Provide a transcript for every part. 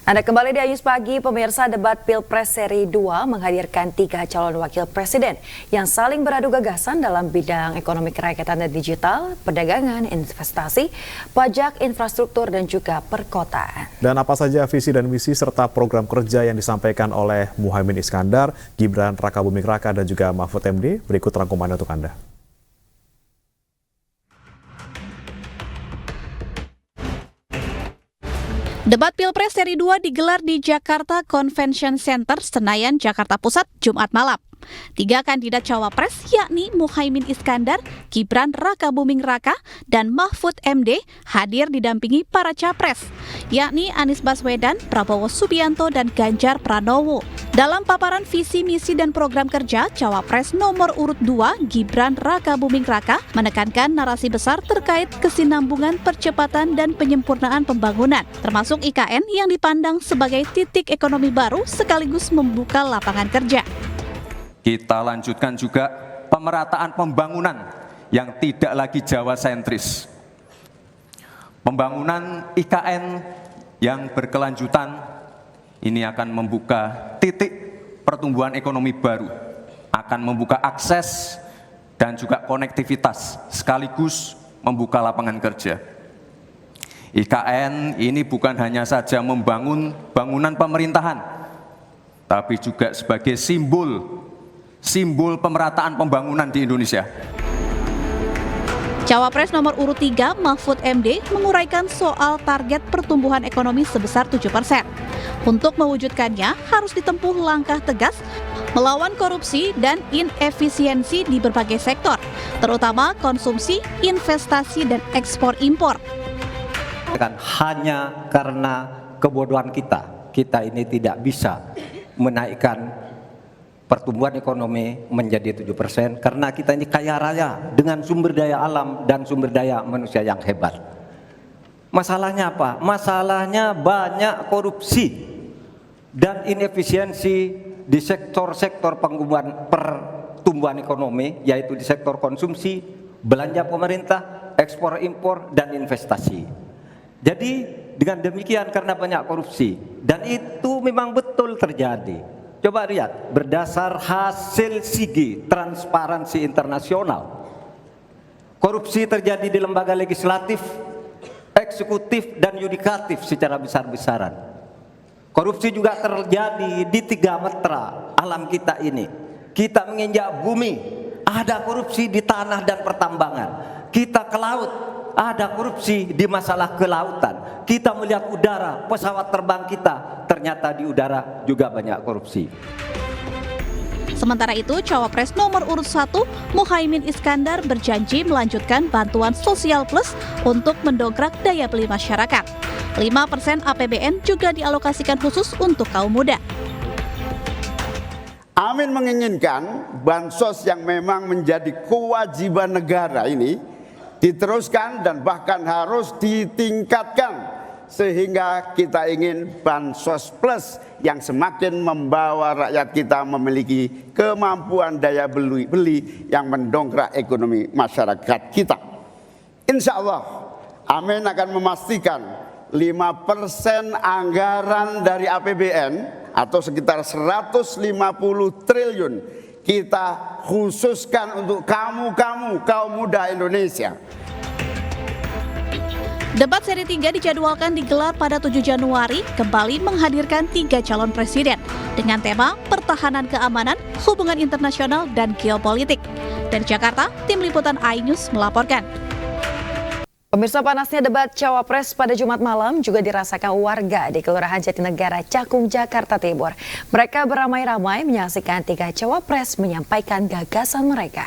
Anda kembali di Ayus Pagi, pemirsa. Debat Pilpres Seri 2 menghadirkan 3 calon wakil presiden yang saling beradu gagasan dalam bidang ekonomi kerakyatan dan digital, perdagangan, investasi, pajak, infrastruktur, dan juga perkotaan. Dan apa saja visi dan misi serta program kerja yang disampaikan oleh Muhaimin Iskandar, Gibran Rakabuming Raka, dan juga Mahfud MD? Berikut rangkumannya untuk Anda. Debat Pilpres Seri 2 digelar di Jakarta Convention Center, Senayan, Jakarta Pusat, Jumat malam. 3 kandidat cawapres yakni Muhaimin Iskandar, Gibran Rakabuming Raka, dan Mahfud MD hadir didampingi para capres, yakni Anies Baswedan, Prabowo Subianto, dan Ganjar Pranowo. Dalam paparan visi, misi, dan program kerja, cawapres nomor urut 2, Gibran Rakabuming Raka, menekankan narasi besar terkait kesinambungan, percepatan, dan penyempurnaan pembangunan, termasuk IKN yang dipandang sebagai titik ekonomi baru sekaligus membuka lapangan kerja. Kita lanjutkan juga pemerataan pembangunan yang tidak lagi Jawa sentris. Pembangunan IKN yang berkelanjutan ini akan membuka titik pertumbuhan ekonomi baru, akan membuka akses dan juga konektivitas, sekaligus membuka lapangan kerja. IKN ini bukan hanya saja membangun bangunan pemerintahan, tapi juga sebagai simbol pemerataan pembangunan di Indonesia. Cawapres nomor urut 3, Mahfud MD, menguraikan soal target pertumbuhan ekonomi sebesar 7%. Untuk mewujudkannya, harus ditempuh langkah tegas melawan korupsi dan inefisiensi di berbagai sektor, terutama konsumsi, investasi, dan ekspor-impor. Hanya karena kebodohan kita ini tidak bisa menaikkan pertumbuhan ekonomi menjadi 7% karena kita ini kaya raya dengan sumber daya alam dan sumber daya manusia yang hebat. Masalahnya apa? Masalahnya banyak korupsi dan inefisiensi di sektor-sektor pertumbuhan ekonomi, yaitu di sektor konsumsi, belanja pemerintah, ekspor impor, dan investasi. Jadi dengan demikian karena banyak korupsi, dan itu memang betul terjadi. Coba lihat, berdasar hasil SIGI, Transparansi Internasional, korupsi terjadi di lembaga legislatif, eksekutif, dan yudikatif secara besar-besaran. Korupsi juga terjadi di 3 metra alam kita ini. Kita menginjak bumi, ada korupsi di tanah dan pertambangan. Kita ke laut, ada korupsi di masalah kelautan. Kita melihat udara, pesawat terbang kita, ternyata di udara juga banyak korupsi. Sementara itu, Cawapres nomor urut 1, Muhaimin Iskandar, berjanji melanjutkan bantuan sosial plus untuk mendongkrak daya beli masyarakat. 5% APBN juga dialokasikan khusus untuk kaum muda. Amin menginginkan bansos yang memang menjadi kewajiban negara ini diteruskan dan bahkan harus ditingkatkan, sehingga kita ingin bansos plus yang semakin membawa rakyat kita memiliki kemampuan daya beli yang mendongkrak ekonomi masyarakat kita. Insya Allah, Amin akan memastikan 5% anggaran dari APBN atau sekitar 150 triliun kita khususkan untuk kaum muda Indonesia. Debat seri 3 dijadwalkan digelar pada 7 Januari, kembali menghadirkan 3 calon presiden dengan tema pertahanan keamanan, hubungan internasional, dan geopolitik. Dari Jakarta, tim liputan iNews melaporkan. Pemirsa, panasnya debat cawapres pada Jumat malam juga dirasakan warga di Kelurahan Jatinegara, Cakung, Jakarta Timur. Mereka beramai-ramai menyaksikan 3 cawapres menyampaikan gagasan mereka.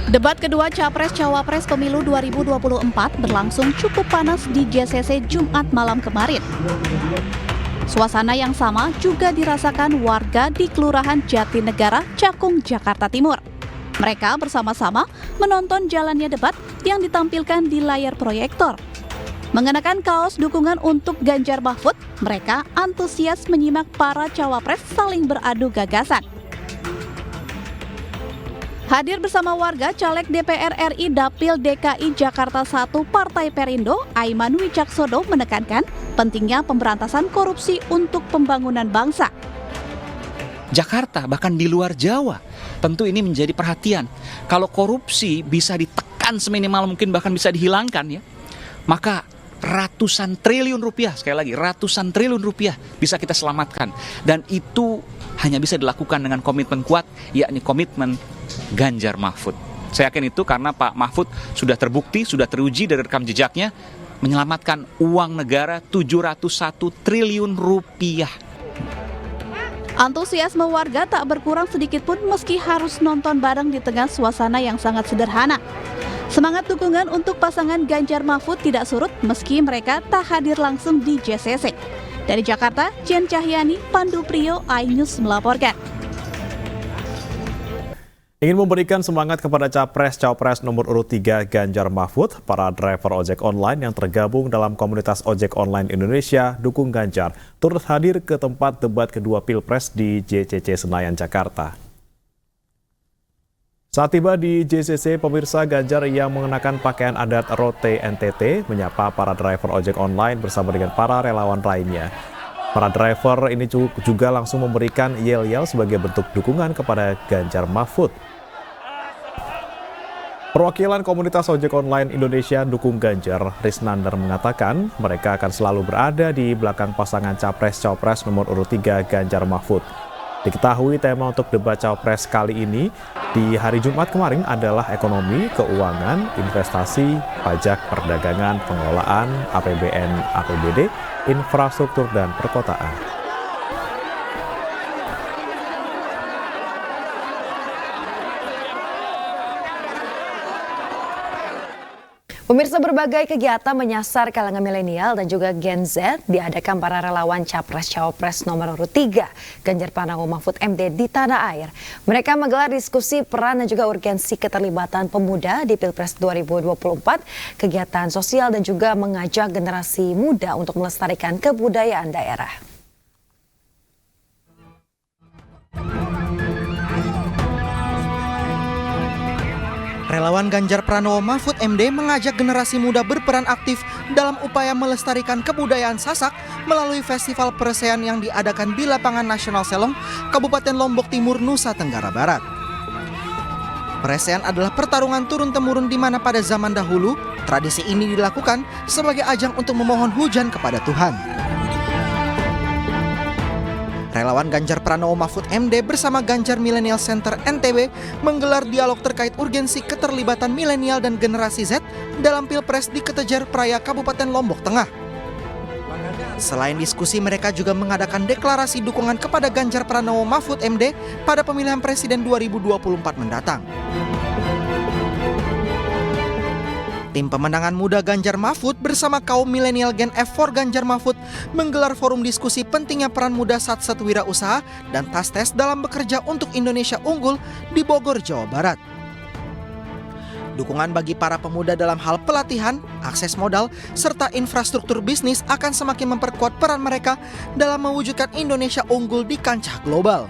Debat kedua Capres-Cawapres Pemilu 2024 berlangsung cukup panas di JCC Jumat malam kemarin. Suasana yang sama juga dirasakan warga di Kelurahan Jatinegara, Cakung, Jakarta Timur. Mereka bersama-sama menonton jalannya debat yang ditampilkan di layar proyektor. Mengenakan kaos dukungan untuk Ganjar Mahfud, mereka antusias menyimak para cawapres saling beradu gagasan. Hadir bersama warga, Caleg DPR RI Dapil DKI Jakarta 1 Partai Perindo, Aiman Wicaksono menekankan pentingnya pemberantasan korupsi untuk pembangunan bangsa. Jakarta, bahkan di luar Jawa, tentu ini menjadi perhatian. Kalau korupsi bisa ditekan seminimal mungkin, bahkan bisa dihilangkan ya, maka ratusan triliun rupiah, sekali lagi ratusan triliun rupiah bisa kita selamatkan. Dan itu hanya bisa dilakukan dengan komitmen kuat, yakni komitmen Ganjar Mahfud. Saya yakin itu karena Pak Mahfud sudah terbukti, sudah teruji dari rekam jejaknya menyelamatkan uang negara 701 triliun rupiah. Antusiasme warga tak berkurang sedikit pun meski harus nonton bareng di tengah suasana yang sangat sederhana. Semangat dukungan untuk pasangan Ganjar Mahfud tidak surut meski mereka tak hadir langsung di JCC. Dari Jakarta, Jen Cahyani, Pandu Priyo, iNews melaporkan. Ingin memberikan semangat kepada Capres-Cawapres nomor urut 3 Ganjar Mahfud, para driver ojek online yang tergabung dalam komunitas ojek online Indonesia Dukung Ganjar turut hadir ke tempat debat kedua Pilpres di JCC Senayan, Jakarta. Saat tiba di JCC, pemirsa, Ganjar yang mengenakan pakaian adat Rote NTT menyapa para driver ojek online bersama dengan para relawan lainnya. Para driver ini juga langsung memberikan yel-yel sebagai bentuk dukungan kepada Ganjar Mahfud. Perwakilan komunitas ojek online Indonesia Dukung Ganjar, Risnandar, mengatakan mereka akan selalu berada di belakang pasangan Capres-Cawapres nomor urut 3 Ganjar Mahfud. Diketahui tema untuk debat Cawapres kali ini di hari Jumat kemarin adalah ekonomi, keuangan, investasi, pajak, perdagangan, pengelolaan, APBN, APBD, infrastruktur, dan perkotaan. Pemirsa, berbagai kegiatan menyasar kalangan milenial dan juga Gen Z diadakan para relawan Capres-Cawapres nomor urut 3 Ganjar Pranowo Mahfud MD di tanah air. Mereka menggelar diskusi peran dan juga urgensi keterlibatan pemuda di Pilpres 2024, kegiatan sosial dan juga mengajak generasi muda untuk melestarikan kebudayaan daerah. Relawan Ganjar Pranowo Mahfud MD mengajak generasi muda berperan aktif dalam upaya melestarikan kebudayaan Sasak melalui festival persean yang diadakan di Lapangan Nasional Selong, Kabupaten Lombok Timur, Nusa Tenggara Barat. Persean adalah pertarungan turun-temurun di mana pada zaman dahulu tradisi ini dilakukan sebagai ajang untuk memohon hujan kepada Tuhan. Relawan Ganjar Pranowo Mahfud MD bersama Ganjar Millennial Center NTB menggelar dialog terkait urgensi keterlibatan milenial dan generasi Z dalam Pilpres di Ketejar Praya, Kabupaten Lombok Tengah. Selain diskusi, mereka juga mengadakan deklarasi dukungan kepada Ganjar Pranowo Mahfud MD pada pemilihan presiden 2024 mendatang. Tim pemenangan muda Ganjar Mahfud bersama kaum milenial Gen F for Ganjar Mahfud menggelar forum diskusi pentingnya peran muda Satset Wirausaha dan Tas-Tes dalam bekerja untuk Indonesia Unggul di Bogor, Jawa Barat. Dukungan bagi para pemuda dalam hal pelatihan, akses modal, serta infrastruktur bisnis akan semakin memperkuat peran mereka dalam mewujudkan Indonesia unggul di kancah global.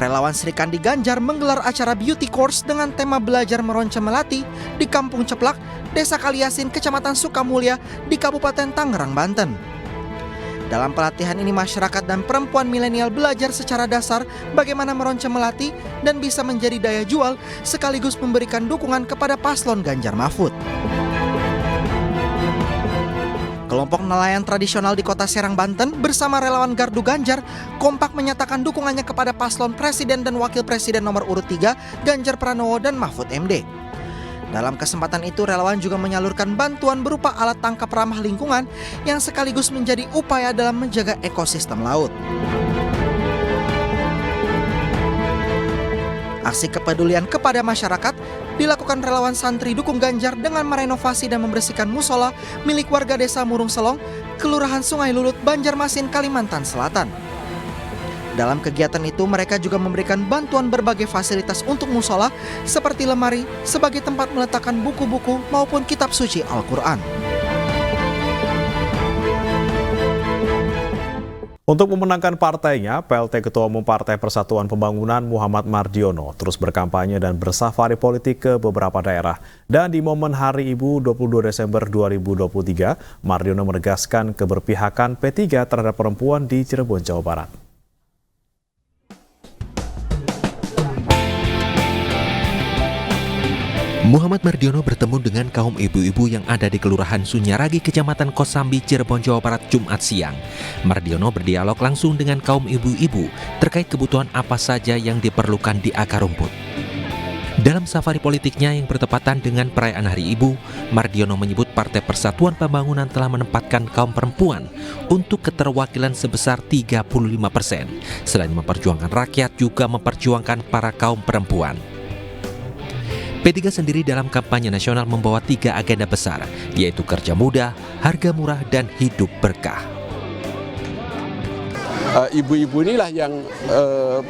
Relawan Sri Kandi Ganjar menggelar acara beauty course dengan tema belajar meronce melati di Kampung Ceplak, Desa Kaliasin, Kecamatan Sukamulya di Kabupaten Tangerang, Banten. Dalam pelatihan ini masyarakat dan perempuan milenial belajar secara dasar bagaimana meronce melati dan bisa menjadi daya jual sekaligus memberikan dukungan kepada paslon Ganjar Mahfud. Kelompok nelayan tradisional di Kota Serang, Banten bersama relawan Gardu Ganjar kompak menyatakan dukungannya kepada paslon presiden dan wakil presiden nomor urut 3 Ganjar Pranowo dan Mahfud MD. Dalam kesempatan itu relawan juga menyalurkan bantuan berupa alat tangkap ramah lingkungan yang sekaligus menjadi upaya dalam menjaga ekosistem laut. Aksi kepedulian kepada masyarakat dilakukan relawan santri Dukung Ganjar dengan merenovasi dan membersihkan musola milik warga desa Murung Selong, Kelurahan Sungai Lulut, Banjarmasin, Kalimantan Selatan. Dalam kegiatan itu mereka juga memberikan bantuan berbagai fasilitas untuk musola seperti lemari sebagai tempat meletakkan buku-buku maupun kitab suci Al-Quran. Untuk memenangkan partainya, PLT Ketua Umum Partai Persatuan Pembangunan Muhammad Mardiono terus berkampanye dan bersafari politik ke beberapa daerah. Dan di momen Hari Ibu 22 Desember 2023, Mardiono menegaskan keberpihakan P3 terhadap perempuan di Cirebon, Jawa Barat. Muhammad Mardiono bertemu dengan kaum ibu-ibu yang ada di Kelurahan Sunyaragi, Kecamatan Kosambi, Cirebon, Jawa Barat, Jumat siang. Mardiono berdialog langsung dengan kaum ibu-ibu terkait kebutuhan apa saja yang diperlukan di akar rumput. Dalam safari politiknya yang bertepatan dengan perayaan Hari Ibu, Mardiono menyebut Partai Persatuan Pembangunan telah menempatkan kaum perempuan untuk keterwakilan sebesar 35%. Selain memperjuangkan rakyat, juga memperjuangkan para kaum perempuan. P3 sendiri dalam kampanye nasional membawa 3 agenda besar, yaitu kerja mudah, harga murah, dan hidup berkah. Ibu-ibu inilah yang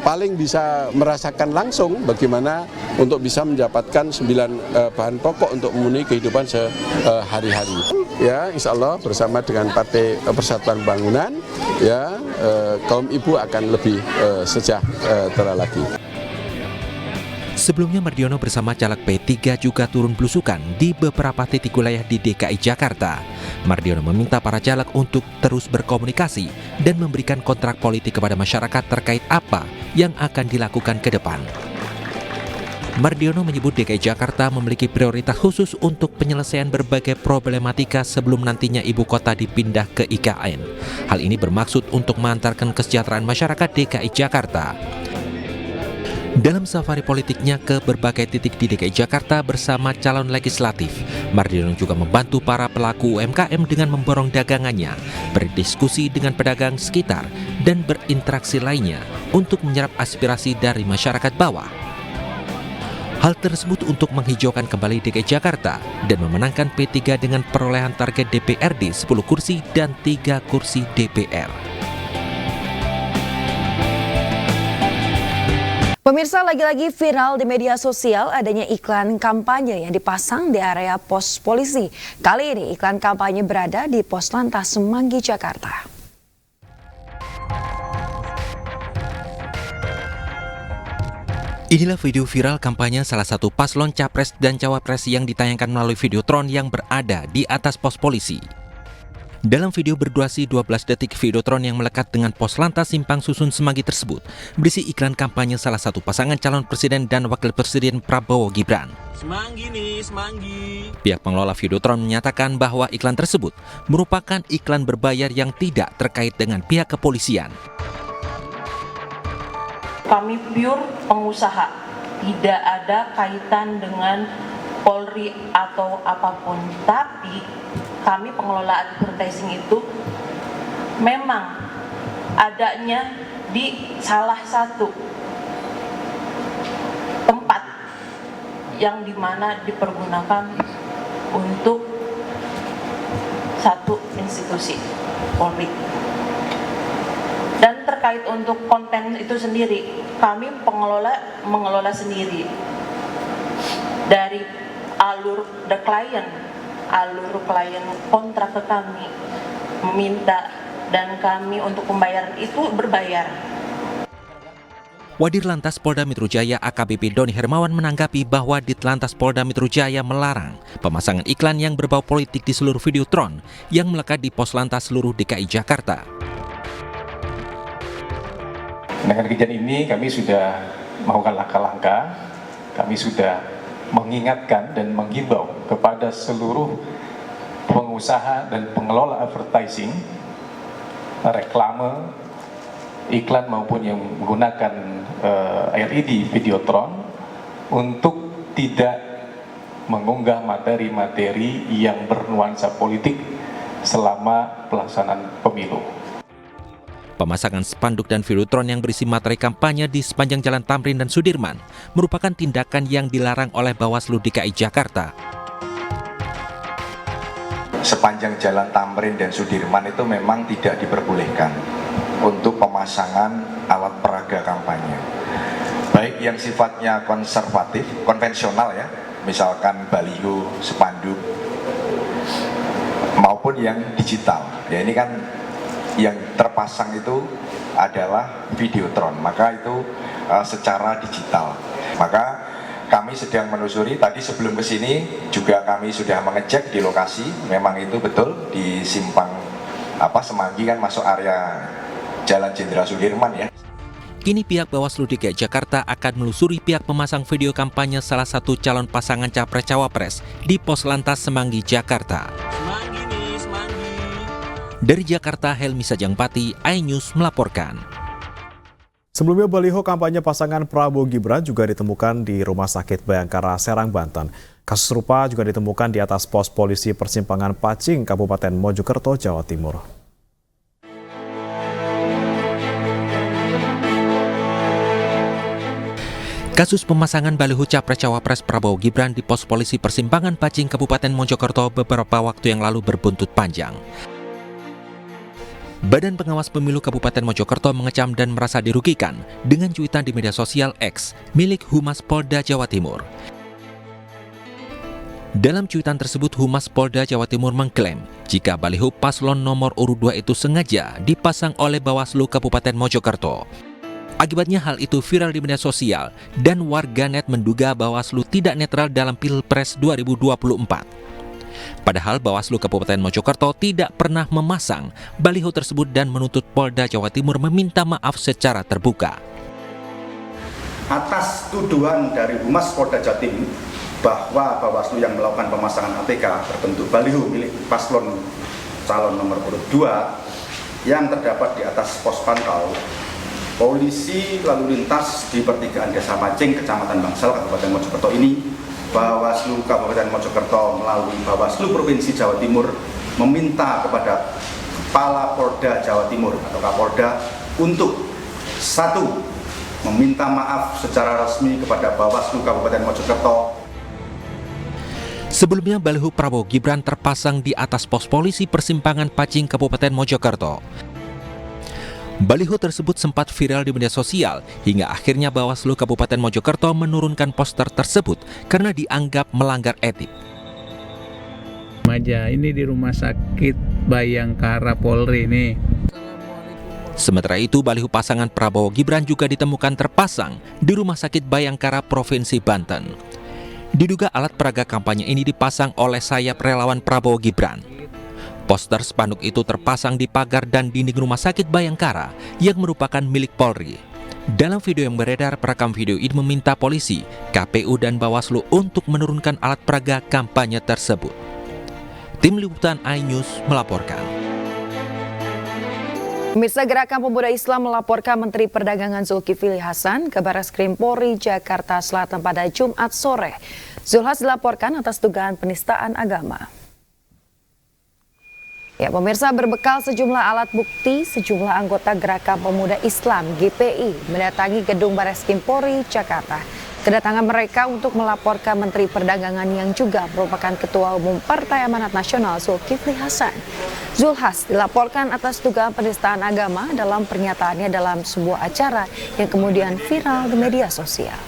paling bisa merasakan langsung bagaimana untuk bisa mendapatkan 9 bahan pokok untuk memenuhi kehidupan sehari-hari. Ya, insya Allah bersama dengan Partai Persatuan Pembangunan, ya kaum ibu akan lebih sejahtera lagi. Sebelumnya Mardiono bersama caleg P3 juga turun belusukan di beberapa titik wilayah di DKI Jakarta. Mardiono meminta para caleg untuk terus berkomunikasi dan memberikan kontrak politik kepada masyarakat terkait apa yang akan dilakukan ke depan. Mardiono menyebut DKI Jakarta memiliki prioritas khusus untuk penyelesaian berbagai problematika sebelum nantinya ibu kota dipindah ke IKN. Hal ini bermaksud untuk mengantarkan kesejahteraan masyarakat DKI Jakarta. Dalam safari politiknya ke berbagai titik di DKI Jakarta bersama calon legislatif, Mardiono juga membantu para pelaku UMKM dengan memborong dagangannya, berdiskusi dengan pedagang sekitar, dan berinteraksi lainnya untuk menyerap aspirasi dari masyarakat bawah. Hal tersebut untuk menghijaukan kembali DKI Jakarta dan memenangkan P3 dengan perolehan target DPRD 10 kursi dan 3 kursi DPR. Pemirsa, lagi-lagi viral di media sosial adanya iklan kampanye yang dipasang di area pos polisi. Kali ini iklan kampanye berada di Pos Lantas Semanggi, Jakarta. Inilah video viral kampanye salah satu paslon capres dan cawapres yang ditayangkan melalui videotron yang berada di atas pos polisi. Dalam video berdurasi 12 detik, videotron yang melekat dengan Pos Lantas Simpang Susun Semanggi tersebut berisi iklan kampanye salah satu pasangan calon presiden dan wakil presiden Prabowo Gibran. Semanggi nih, Semanggi. Pihak pengelola videotron menyatakan bahwa iklan tersebut merupakan iklan berbayar yang tidak terkait dengan pihak kepolisian. Kami pure pengusaha, tidak ada kaitan dengan Polri atau apapun, tapi kami pengelola advertising itu memang adanya di salah satu tempat yang dimana dipergunakan untuk satu institusi Polri. Dan terkait untuk konten itu sendiri, kami mengelola sendiri dari alur klien kontrak ke kami, meminta, dan kami untuk pembayaran itu berbayar. Wadir Lantas Polda Metro Jaya AKBP Doni Hermawan menanggapi bahwa Ditlantas Polda Metro Jaya melarang pemasangan iklan yang berbau politik di seluruh videotron yang melekat di pos lantas seluruh DKI Jakarta. Dengan kejadian ini kami sudah melakukan langkah-langkah, kami sudah mengingatkan dan menghimbau kepada seluruh pengusaha dan pengelola advertising, reklame, iklan maupun yang menggunakan LED videotron untuk tidak mengunggah materi-materi yang bernuansa politik selama pelaksanaan pemilu. Pemasangan spanduk dan videotron yang berisi materi kampanye di sepanjang Jalan Tamrin dan Sudirman merupakan tindakan yang dilarang oleh Bawaslu DKI Jakarta. Sepanjang Jalan Tamrin dan Sudirman itu memang tidak diperbolehkan untuk pemasangan alat peraga kampanye. Baik yang sifatnya konservatif, konvensional ya, misalkan baliho, spanduk, maupun yang digital. Ya ini kan yang terpasang terpasang itu adalah videotron, maka itu secara digital. Maka kami sedang menelusuri, tadi sebelum ke sini juga kami sudah mengecek di lokasi, memang itu betul di Simpang Semanggi kan masuk area Jalan Jenderal Sudirman ya. Kini pihak Bawaslu DKI Jakarta akan menelusuri pihak pemasang video kampanye salah satu calon pasangan Capres-Cawapres di Pos Lantas Semanggi, Jakarta. Semanggi nih, semanggi. Dari Jakarta, Helmi Sajangpati, iNews melaporkan. Sebelumnya baliho kampanye pasangan Prabowo Gibran juga ditemukan di Rumah Sakit Bayangkara, Serang, Banten. Kasus serupa juga ditemukan di atas pos polisi persimpangan Pacing, Kabupaten Mojokerto, Jawa Timur. Kasus pemasangan baliho Capres-Cawapres Prabowo Gibran di pos polisi persimpangan Pacing, Kabupaten Mojokerto beberapa waktu yang lalu berbuntut panjang. Badan Pengawas Pemilu Kabupaten Mojokerto mengecam dan merasa dirugikan dengan cuitan di media sosial X milik Humas Polda Jawa Timur. Dalam cuitan tersebut, Humas Polda Jawa Timur mengklaim jika baliho paslon nomor urut 2 itu sengaja dipasang oleh Bawaslu Kabupaten Mojokerto. Akibatnya hal itu viral di media sosial dan warganet menduga Bawaslu tidak netral dalam Pilpres 2024. Padahal Bawaslu Kabupaten Mojokerto tidak pernah memasang baliho tersebut dan menuntut Polda Jawa Timur meminta maaf secara terbuka. Atas tuduhan dari Humas Polda Jawa Timur bahwa Bawaslu yang melakukan pemasangan ATK berbentuk baliho milik paslon calon nomor urut 2 yang terdapat di atas pos pantau polisi lalu lintas di pertigaan Desa Pacing, Kecamatan Bangsal, Kabupaten Mojokerto ini, Bawaslu Kabupaten Mojokerto melalui Bawaslu Provinsi Jawa Timur meminta kepada Kepala Polda Jawa Timur atau Kapolda untuk 1. Meminta maaf secara resmi kepada Bawaslu Kabupaten Mojokerto. Sebelumnya baliho Prabowo Gibran terpasang di atas pos polisi persimpangan Pacing, Kabupaten Mojokerto. Baliho tersebut sempat viral di media sosial hingga akhirnya Bawaslu Kabupaten Mojokerto menurunkan poster tersebut karena dianggap melanggar etik. Ini di Rumah Sakit Bayangkara Polri nih. Sementara itu, baliho pasangan Prabowo Gibran juga ditemukan terpasang di Rumah Sakit Bayangkara Provinsi Banten. Diduga alat peraga kampanye ini dipasang oleh sayap relawan Prabowo Gibran. Poster spanduk itu terpasang di pagar dan dinding Rumah Sakit Bayangkara yang merupakan milik Polri. Dalam video yang beredar, perekam video ini meminta polisi, KPU dan Bawaslu untuk menurunkan alat peraga kampanye tersebut. Tim Liputan iNews melaporkan. Pemirsa, Gerakan Pemuda Islam melaporkan Menteri Perdagangan Zulkifli Hasan ke Barreskrim Polri Jakarta Selatan pada Jumat sore. Zulhas dilaporkan atas dugaan penistaan agama. Ya, pemirsa, berbekal sejumlah alat bukti, sejumlah anggota Gerakan Pemuda Islam GPI mendatangi gedung Barreskrim Polri Jakarta. Kedatangan mereka untuk melaporkan Menteri Perdagangan yang juga merupakan Ketua Umum Partai Amanat Nasional Zulkifli Hasan. Zulhas dilaporkan atas dugaan penistaan agama dalam pernyataannya dalam sebuah acara yang kemudian viral di media sosial.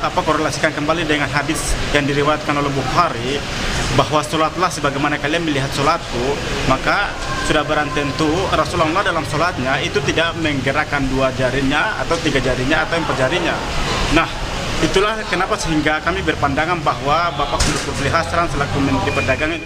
Korelasikan kembali dengan hadis yang diriwayatkan oleh Bukhari bahwa sholatlah sebagaimana kalian melihat sholatku, maka sudah barang tentu Rasulullah dalam sholatnya itu tidak menggerakkan 2 jarinya atau 3 jarinya atau 4 jarinya. Nah, itulah kenapa sehingga kami berpandangan bahwa Bapak Zulkifli Hasan selaku Menteri Perdagangan.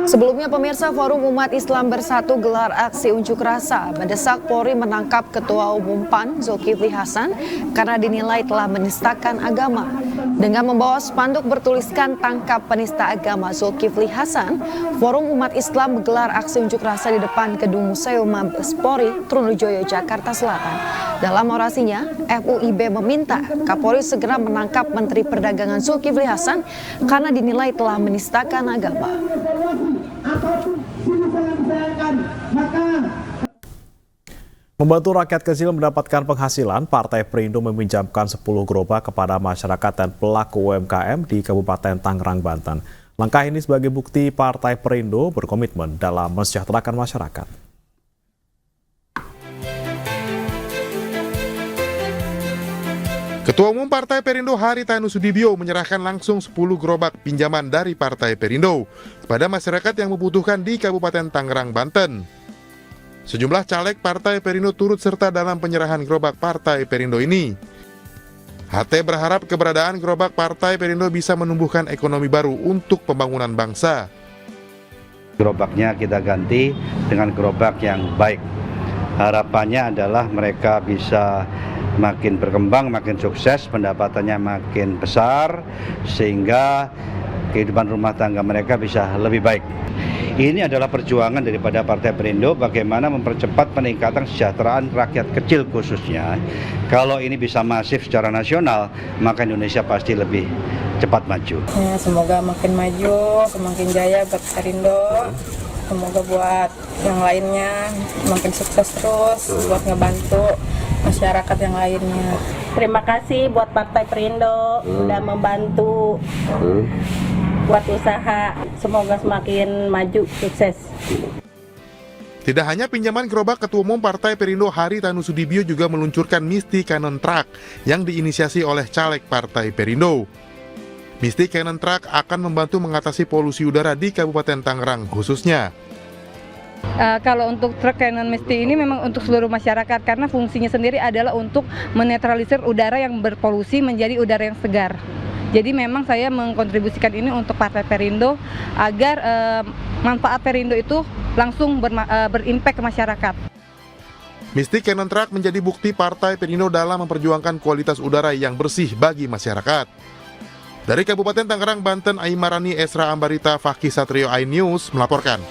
Sebelumnya, pemirsa, Forum Umat Islam Bersatu gelar aksi unjuk rasa mendesak Polri menangkap Ketua Umum PAN Zulkifli Hasan karena dinilai telah menistakan agama. Dengan membawa spanduk bertuliskan "Tangkap Penista Agama Zulkifli Hasan", Forum Umat Islam menggelar aksi unjuk rasa di depan Gedung Museum Mabes Polri, Trunojoyo, Jakarta Selatan. Dalam orasinya, FUIB meminta Kapolri segera menangkap Menteri Perdagangan Zulkifli Hasan karena dinilai telah menistakan agama. Membantu rakyat kecil mendapatkan penghasilan, Partai Perindo meminjamkan 10 gerobak kepada masyarakat dan pelaku UMKM di Kabupaten Tangerang, Banten. Langkah ini sebagai bukti Partai Perindo berkomitmen dalam mensejahterakan masyarakat. Ketua Umum Partai Perindo Haritanu Sudibyo menyerahkan langsung 10 gerobak pinjaman dari Partai Perindo kepada masyarakat yang membutuhkan di Kabupaten Tangerang, Banten. Sejumlah caleg Partai Perindo turut serta dalam penyerahan gerobak Partai Perindo ini. HT berharap keberadaan gerobak Partai Perindo bisa menumbuhkan ekonomi baru untuk pembangunan bangsa. Gerobaknya kita ganti dengan gerobak yang baik. Harapannya adalah mereka bisa makin berkembang, makin sukses, pendapatannya makin besar, sehingga kehidupan rumah tangga mereka bisa lebih baik. Ini adalah perjuangan daripada Partai Perindo bagaimana mempercepat peningkatan kesejahteraan rakyat kecil khususnya. Kalau ini bisa masif secara nasional, maka Indonesia pasti lebih cepat maju. Ya, semoga makin maju, semakin jaya buat Perindo. Semoga buat yang lainnya makin sukses terus, buat ngebantu masyarakat yang lainnya. Terima kasih buat Partai Perindo udah membantu buat usaha. Semoga semakin maju, sukses. Tidak hanya pinjaman gerobak, Ketua Umum Partai Perindo Haritanu Sudibyo juga meluncurkan Misty Cannon Truck yang diinisiasi oleh caleg Partai Perindo. Misty Cannon Truck akan membantu mengatasi polusi udara di Kabupaten Tangerang khususnya. Kalau untuk truk Canon Misty ini memang untuk seluruh masyarakat karena fungsinya sendiri adalah untuk menetralisir udara yang berpolusi menjadi udara yang segar. Jadi memang saya mengkontribusikan ini untuk Partai Perindo agar manfaat Perindo itu langsung berimpact ke masyarakat. Misty Cannon Truck menjadi bukti Partai Perindo dalam memperjuangkan kualitas udara yang bersih bagi masyarakat. Dari Kabupaten Tangerang, Banten, Aimarani Esra Ambarita, Fakih Satrio, iNews melaporkan.